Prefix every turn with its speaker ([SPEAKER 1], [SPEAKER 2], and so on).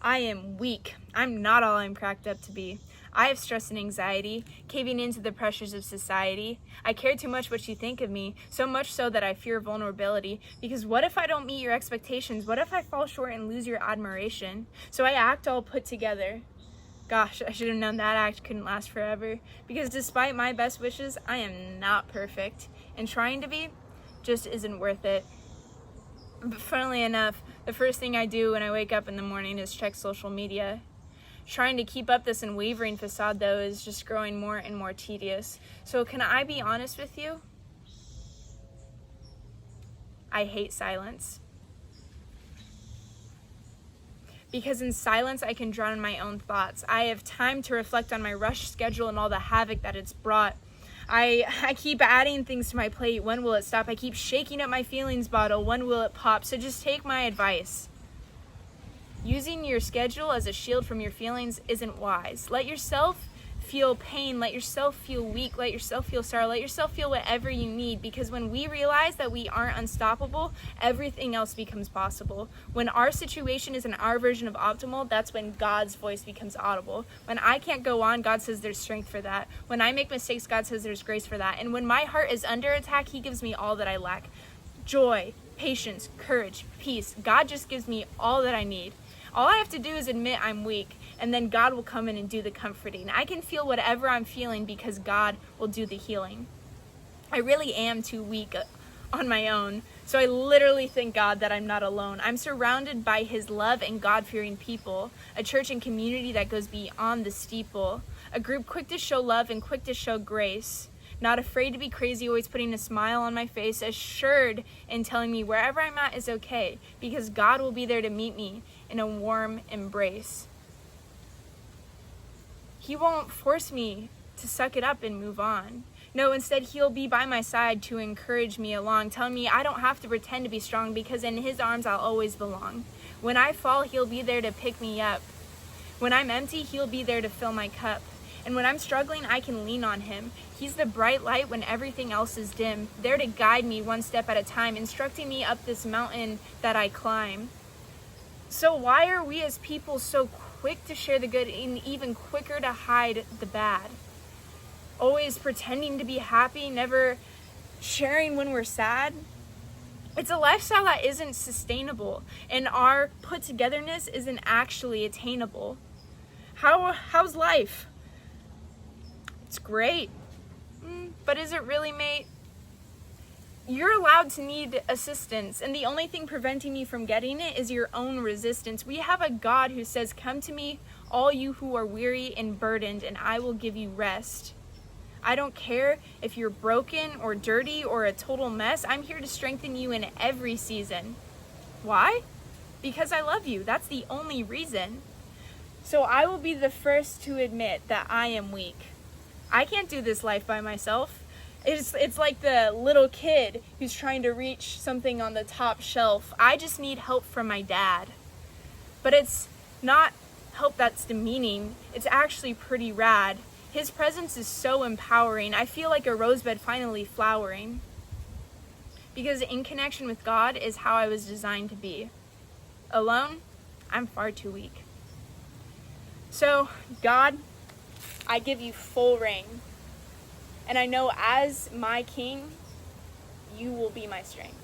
[SPEAKER 1] I am weak. I'm not all I'm cracked up to be. I have stress and anxiety, caving into the pressures of society. I care too much what you think of me, so much so that I fear vulnerability. Because what if I don't meet your expectations? What if I fall short and lose your admiration? So I act all put together. Gosh, I should have known that act couldn't last forever. Because despite my best wishes, I am not perfect. And trying to be just isn't worth it. But funnily enough, the first thing I do when I wake up in the morning is check social media. Trying to keep up this unwavering facade, though, is just growing more and more tedious. So can I be honest with you? I hate silence. Because in silence, I can drown in my own thoughts. I have time to reflect on my rush schedule and all the havoc that it's brought. I keep adding things to my plate. When will it stop? I keep shaking up my feelings bottle. When will it pop? So just take my advice. Using your schedule as a shield from your feelings isn't wise. Let yourself feel pain. Let yourself feel weak. Let yourself feel sorrow. Let yourself feel whatever you need, because when we realize that we aren't unstoppable, everything else becomes possible. When our situation isn't our version of optimal, that's when God's voice becomes audible. When I can't go on, God says there's strength for that. When I make mistakes, God says there's grace for that. And when my heart is under attack, He gives me all that I lack. Joy, patience, courage, peace. God just gives me all that I need. All I have to do is admit I'm weak, and then God will come in and do the comforting. I can feel whatever I'm feeling because God will do the healing. I really am too weak on my own, so I literally thank God that I'm not alone. I'm surrounded by His love and God-fearing people, a church and community that goes beyond the steeple, a group quick to show love and quick to show grace. Not afraid to be crazy, always putting a smile on my face, assured in telling me wherever I'm at is okay, because God will be there to meet me in a warm embrace. He won't force me to suck it up and move on. No, instead He'll be by my side to encourage me along, telling me I don't have to pretend to be strong, because in His arms I'll always belong. When I fall, He'll be there to pick me up. When I'm empty, He'll be there to fill my cup. And when I'm struggling, I can lean on Him. He's the bright light when everything else is dim, there to guide me one step at a time, instructing me up this mountain that I climb. So why are we as people so quick to share the good and even quicker to hide the bad? Always pretending to be happy, never sharing when we're sad. It's a lifestyle that isn't sustainable, and our put-togetherness isn't actually attainable. How's life? It's great. But is it really, mate? You're allowed to need assistance, and the only thing preventing you from getting it is your own resistance. We have a God who says, "Come to me, all you who are weary and burdened, and I will give you rest." I don't care if you're broken or dirty or a total mess. I'm here to strengthen you in every season. Why? Because I love you. That's the only reason. So I will be the first to admit that I am weak. I can't do this life by myself. It's like the little kid who's trying to reach something on the top shelf. I just need help from my dad. But it's not help that's demeaning. It's actually pretty rad. His presence is so empowering. I feel like a rosebud finally flowering. Because in connection with God is how I was designed to be. Alone, I'm far too weak. So, God, I give you full reign. And I know as my king, you will be my strength.